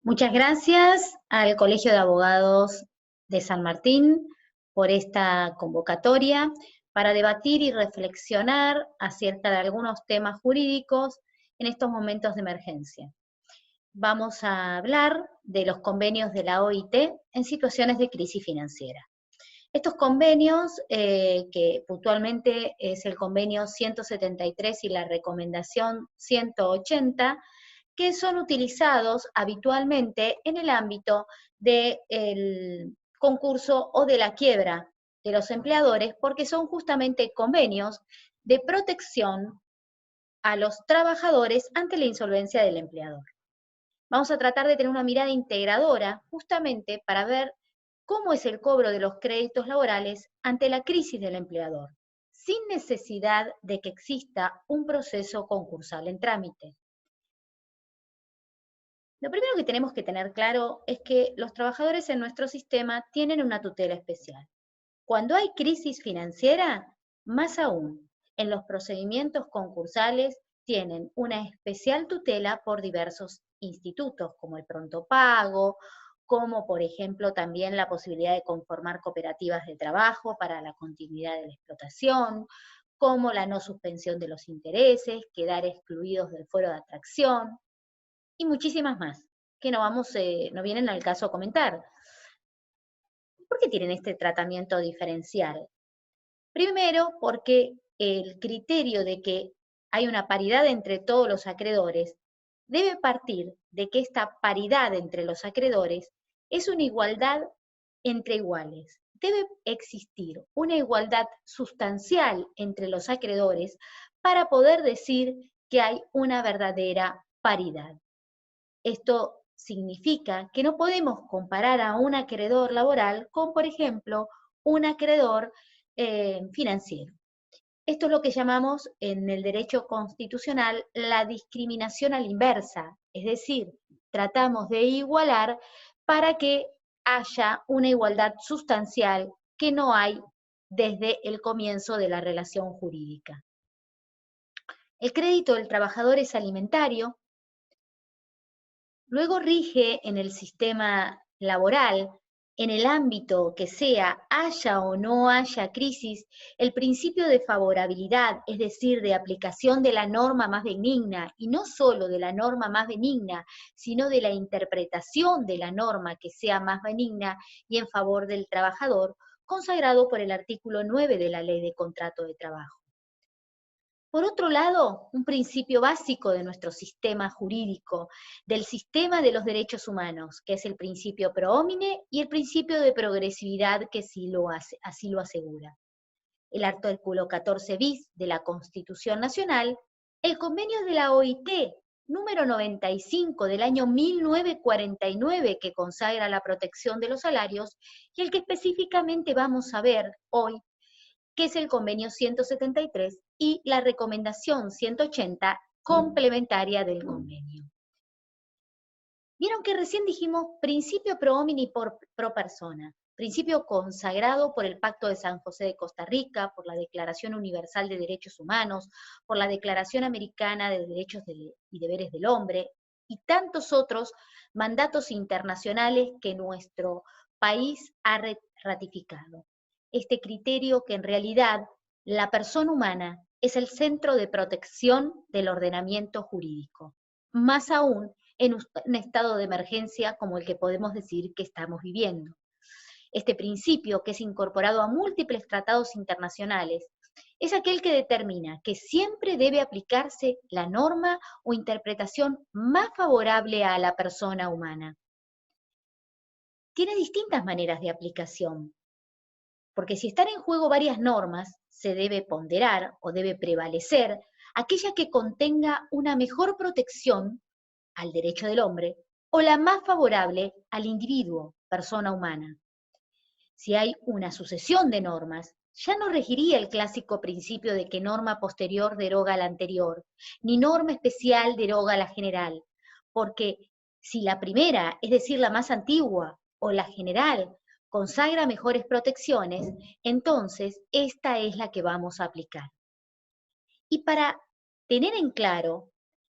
Muchas gracias al Colegio de Abogados de San Martín por esta convocatoria para debatir y reflexionar acerca de algunos temas jurídicos en estos momentos de emergencia. Vamos a hablar de los convenios de la OIT en situaciones de crisis financiera. Estos convenios, que puntualmente es el convenio 173 y la recomendación 180, que son utilizados habitualmente en el ámbito del concurso o de la quiebra de los empleadores, porque son justamente convenios de protección a los trabajadores ante la insolvencia del empleador. Vamos a tratar de tener una mirada integradora justamente para ver cómo es el cobro de los créditos laborales ante la crisis del empleador, sin necesidad de que exista un proceso concursal en trámite. Lo primero que tenemos que tener claro es que los trabajadores en nuestro sistema tienen una tutela especial. Cuando hay crisis financiera, más aún, en los procedimientos concursales tienen una especial tutela por diversos institutos, como el pronto pago, como por ejemplo también la posibilidad de conformar cooperativas de trabajo para la continuidad de la explotación, como la no suspensión de los intereses, quedar excluidos del fuero de atracción, y muchísimas más, que no vienen al caso a comentar. ¿Por qué tienen este tratamiento diferencial? Primero, porque el criterio de que hay una paridad entre todos los acreedores debe partir de que esta paridad entre los acreedores es una igualdad entre iguales. Debe existir una igualdad sustancial entre los acreedores para poder decir que hay una verdadera paridad. Esto significa que no podemos comparar a un acreedor laboral con, por ejemplo, un acreedor financiero. Esto es lo que llamamos en el derecho constitucional la discriminación a la inversa, es decir, tratamos de igualar para que haya una igualdad sustancial que no hay desde el comienzo de la relación jurídica. El crédito del trabajador es alimentario. Luego rige en el sistema laboral, en el ámbito que sea, haya o no haya crisis, el principio de favorabilidad, es decir, de aplicación de la norma más benigna, y no solo de la norma más benigna, sino de la interpretación de la norma que sea más benigna y en favor del trabajador, consagrado por el artículo 9 de la Ley de Contrato de Trabajo. Por otro lado, un principio básico de nuestro sistema jurídico, del sistema de los derechos humanos, que es el principio pro homine y el principio de progresividad que así lo asegura. El artículo 14 bis de la Constitución Nacional, el convenio de la OIT número 95 del año 1949 que consagra la protección de los salarios y el que específicamente vamos a ver hoy, que es el convenio 173 y la recomendación 180 complementaria del convenio. Vieron que recién dijimos principio pro homini pro persona, principio consagrado por el Pacto de San José de Costa Rica, por la Declaración Universal de Derechos Humanos, por la Declaración Americana de Derechos y Deberes del Hombre, y tantos otros mandatos internacionales que nuestro país ha ratificado. Este criterio que en realidad la persona humana es el centro de protección del ordenamiento jurídico, más aún en un estado de emergencia como el que podemos decir que estamos viviendo. Este principio, que es incorporado a múltiples tratados internacionales, es aquel que determina que siempre debe aplicarse la norma o interpretación más favorable a la persona humana. Tiene distintas maneras de aplicación, porque si están en juego varias normas, se debe ponderar o debe prevalecer aquella que contenga una mejor protección al derecho del hombre o la más favorable al individuo, persona humana. Si hay una sucesión de normas, ya no regiría el clásico principio de que norma posterior deroga la anterior, ni norma especial deroga la general, porque si la primera, es decir, la más antigua, o la general, consagra mejores protecciones, entonces esta es la que vamos a aplicar. Y para tener en claro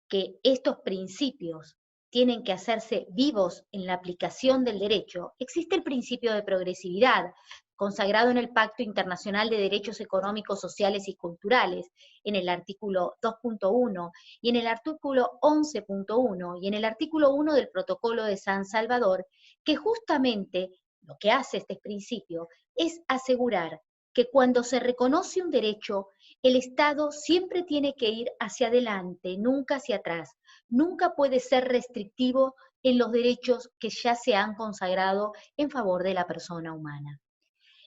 que estos principios tienen que hacerse vivos en la aplicación del derecho, existe el principio de progresividad, consagrado en el Pacto Internacional de Derechos Económicos, Sociales y Culturales, en el artículo 2.1 y en el artículo 11.1 y en el artículo 1 del Protocolo de San Salvador, que justamente lo que hace este principio es asegurar que cuando se reconoce un derecho, el Estado siempre tiene que ir hacia adelante, nunca hacia atrás. Nunca puede ser restrictivo en los derechos que ya se han consagrado en favor de la persona humana.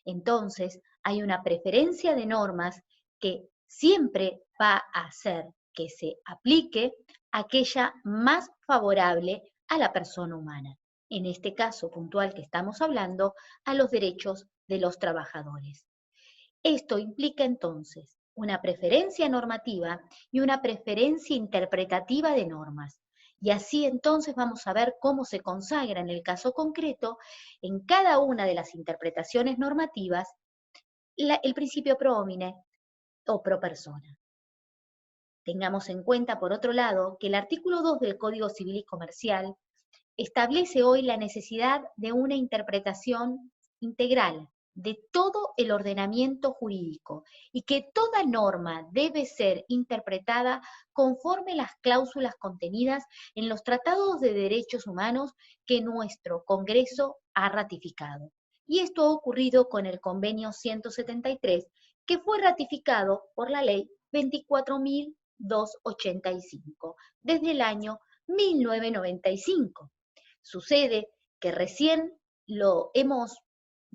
Entonces, hay una preferencia de normas que siempre va a hacer que se aplique aquella más favorable a la persona humana. En este caso puntual que estamos hablando, a los derechos de los trabajadores. Esto implica entonces una preferencia normativa y una preferencia interpretativa de normas. Y así entonces vamos a ver cómo se consagra en el caso concreto, en cada una de las interpretaciones normativas, el principio pro homine o pro persona. Tengamos en cuenta, por otro lado, que el artículo 2 del Código Civil y Comercial establece hoy la necesidad de una interpretación integral de todo el ordenamiento jurídico y que toda norma debe ser interpretada conforme las cláusulas contenidas en los tratados de derechos humanos que nuestro Congreso ha ratificado. Y esto ha ocurrido con el Convenio 173, que fue ratificado por la Ley 24.285 desde el año 1995. Sucede que recién lo hemos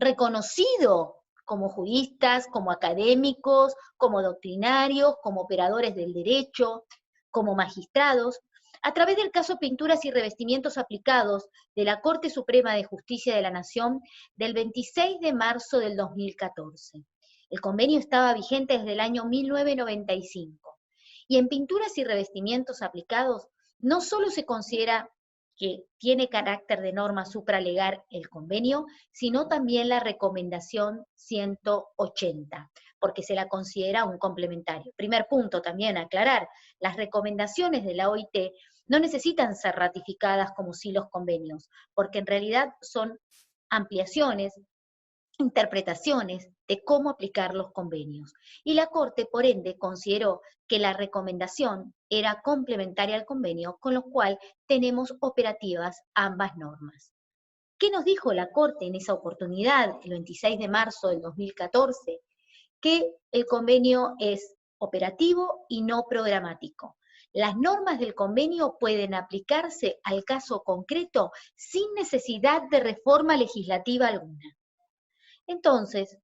reconocido como juristas, como académicos, como doctrinarios, como operadores del derecho, como magistrados, a través del caso Pinturas y Revestimientos Aplicados de la Corte Suprema de Justicia de la Nación del 26 de marzo del 2014. El convenio estaba vigente desde el año 1995. Y en Pinturas y Revestimientos Aplicados no solo se considera que tiene carácter de norma supralegal el convenio, sino también la recomendación 180, porque se la considera un complementario. Primer punto también aclarar, las recomendaciones de la OIT no necesitan ser ratificadas como sí los convenios, porque en realidad son ampliaciones, interpretaciones de cómo aplicar los convenios. Y la Corte, por ende, consideró que la recomendación era complementaria al convenio, con lo cual tenemos operativas ambas normas. ¿Qué nos dijo la Corte en esa oportunidad, el 26 de marzo del 2014? Que el convenio es operativo y no programático. Las normas del convenio pueden aplicarse al caso concreto sin necesidad de reforma legislativa alguna. Entonces,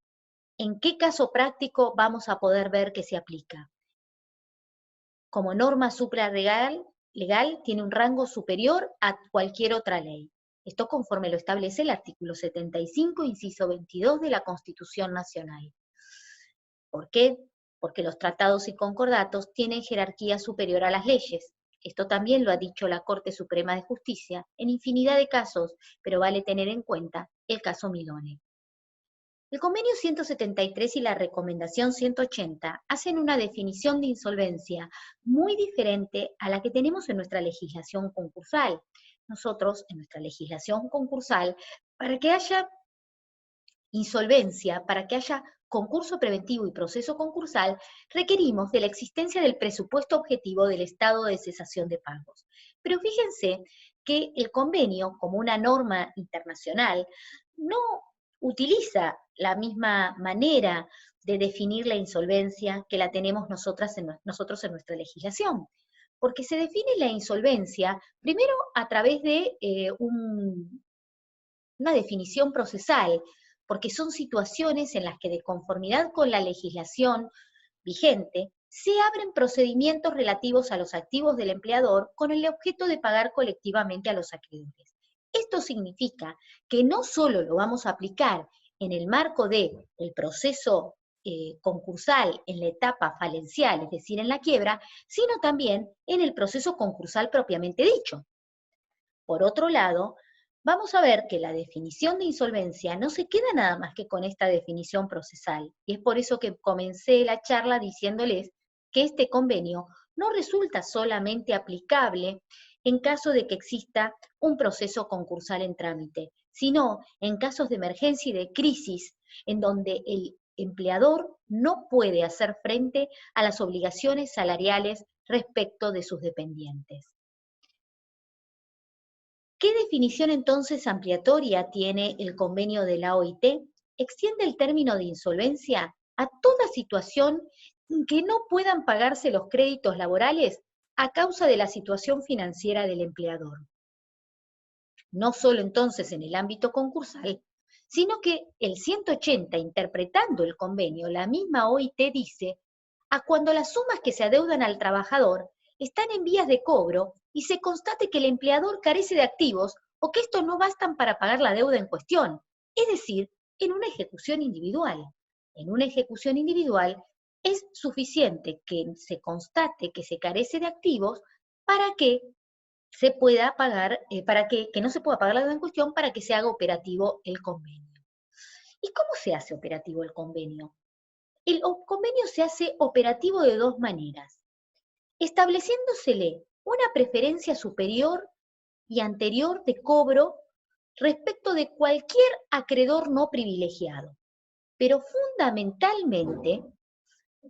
¿en qué caso práctico vamos a poder ver que se aplica? Como norma supralegal, tiene un rango superior a cualquier otra ley. Esto conforme lo establece el artículo 75, inciso 22 de la Constitución Nacional. ¿Por qué? Porque los tratados y concordatos tienen jerarquía superior a las leyes. Esto también lo ha dicho la Corte Suprema de Justicia en infinidad de casos, pero vale tener en cuenta el caso Milone. El convenio 173 y la recomendación 180 hacen una definición de insolvencia muy diferente a la que tenemos en nuestra legislación concursal. Nosotros, en nuestra legislación concursal, para que haya insolvencia, para que haya concurso preventivo y proceso concursal, requerimos de la existencia del presupuesto objetivo del estado de cesación de pagos. Pero fíjense que el convenio, como una norma internacional, no utiliza la misma manera de definir la insolvencia que la tenemos nosotros en nuestra legislación. Porque se define la insolvencia primero a través de una definición procesal, porque son situaciones en las que de conformidad con la legislación vigente, se abren procedimientos relativos a los activos del empleador con el objeto de pagar colectivamente a los acreedores. Esto significa que no solo lo vamos a aplicar en el marco del proceso concursal en la etapa falencial, es decir, en la quiebra, sino también en el proceso concursal propiamente dicho. Por otro lado, vamos a ver que la definición de insolvencia no se queda nada más que con esta definición procesal, y es por eso que comencé la charla diciéndoles que este convenio no resulta solamente aplicable en caso de que exista un proceso concursal en trámite, sino en casos de emergencia y de crisis, en donde el empleador no puede hacer frente a las obligaciones salariales respecto de sus dependientes. ¿Qué definición entonces ampliatoria tiene el convenio de la OIT? Extiende el término de insolvencia a toda situación en que no puedan pagarse los créditos laborales a causa de la situación financiera del empleador. No solo entonces en el ámbito concursal, sino que el 180, interpretando el convenio, la misma OIT dice, a cuando las sumas que se adeudan al trabajador están en vías de cobro y se constate que el empleador carece de activos o que estos no bastan para pagar la deuda en cuestión, es decir, en una ejecución individual. En una ejecución individual es suficiente que se constate que se carece de activos para que se pueda pagar, que no se pueda pagar la deuda en cuestión para que se haga operativo el convenio. ¿Y cómo se hace operativo el convenio? El convenio se hace operativo de dos maneras, estableciéndosele una preferencia superior y anterior de cobro respecto de cualquier acreedor no privilegiado, pero fundamentalmente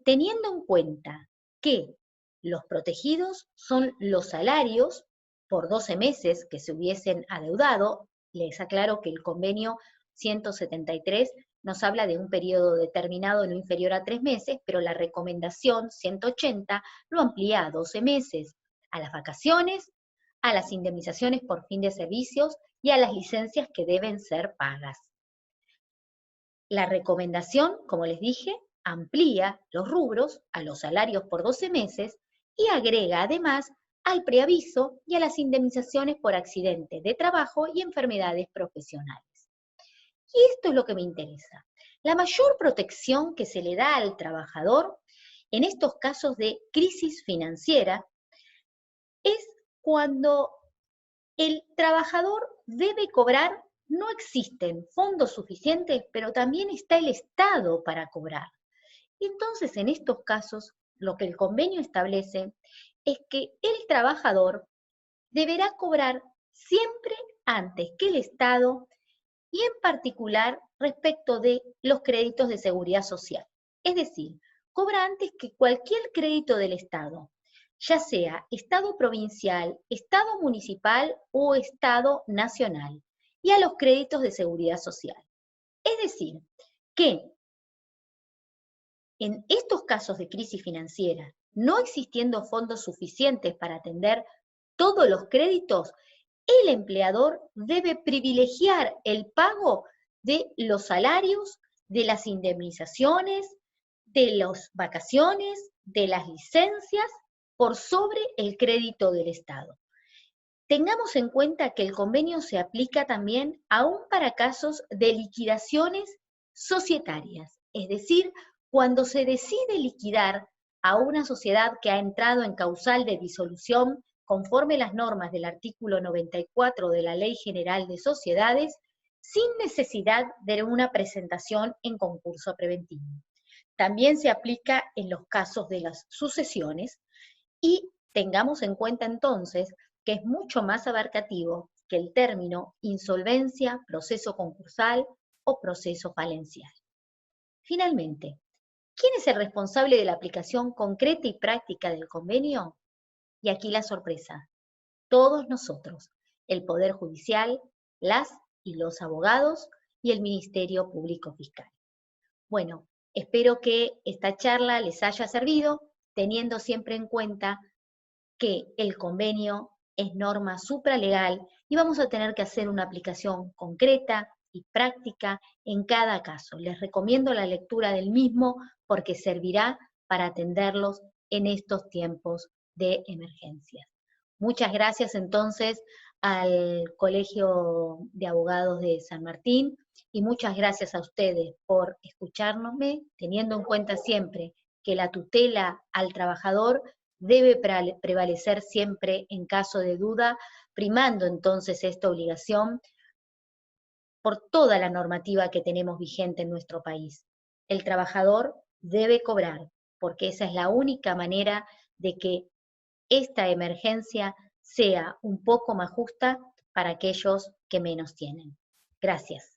teniendo en cuenta que los protegidos son los salarios por 12 meses que se hubiesen adeudado. Les aclaro que el convenio 173 nos habla de un periodo determinado no inferior a 3 meses, pero la recomendación 180 lo amplía a 12 meses, a las vacaciones, a las indemnizaciones por fin de servicios y a las licencias que deben ser pagas. La recomendación, como les dije, amplía los rubros a los salarios por 12 meses y agrega además al preaviso y a las indemnizaciones por accidente de trabajo y enfermedades profesionales. Y esto es lo que me interesa. La mayor protección que se le da al trabajador en estos casos de crisis financiera es cuando el trabajador debe cobrar. No existen fondos suficientes, pero también está el Estado para cobrar. Y entonces, en estos casos, lo que el convenio establece es que el trabajador deberá cobrar siempre antes que el Estado y en particular respecto de los créditos de seguridad social. Es decir, cobra antes que cualquier crédito del Estado, ya sea Estado provincial, Estado municipal o Estado nacional, y a los créditos de seguridad social. Es decir, que en estos casos de crisis financiera, no existiendo fondos suficientes para atender todos los créditos, el empleador debe privilegiar el pago de los salarios, de las indemnizaciones, de las vacaciones, de las licencias, por sobre el crédito del Estado. Tengamos en cuenta que el convenio se aplica también aún para casos de liquidaciones societarias, es decir, cuando se decide liquidar a una sociedad que ha entrado en causal de disolución conforme las normas del artículo 94 de la Ley General de Sociedades, sin necesidad de una presentación en concurso preventivo. También se aplica en los casos de las sucesiones y tengamos en cuenta entonces que es mucho más abarcativo que el término insolvencia, proceso concursal o proceso falencial. Finalmente, ¿quién es el responsable de la aplicación concreta y práctica del convenio? Y aquí la sorpresa, todos nosotros, el Poder Judicial, las y los abogados y el Ministerio Público Fiscal. Bueno, espero que esta charla les haya servido, teniendo siempre en cuenta que el convenio es norma supralegal y vamos a tener que hacer una aplicación concreta y práctica en cada caso. Les recomiendo la lectura del mismo porque servirá para atenderlos en estos tiempos de emergencia. Muchas gracias entonces al Colegio de Abogados de San Martín y muchas gracias a ustedes por escucharme, teniendo en cuenta siempre que la tutela al trabajador debe prevalecer siempre en caso de duda, primando entonces esta obligación por toda la normativa que tenemos vigente en nuestro país. El trabajador debe cobrar, porque esa es la única manera de que esta emergencia sea un poco más justa para aquellos que menos tienen. Gracias.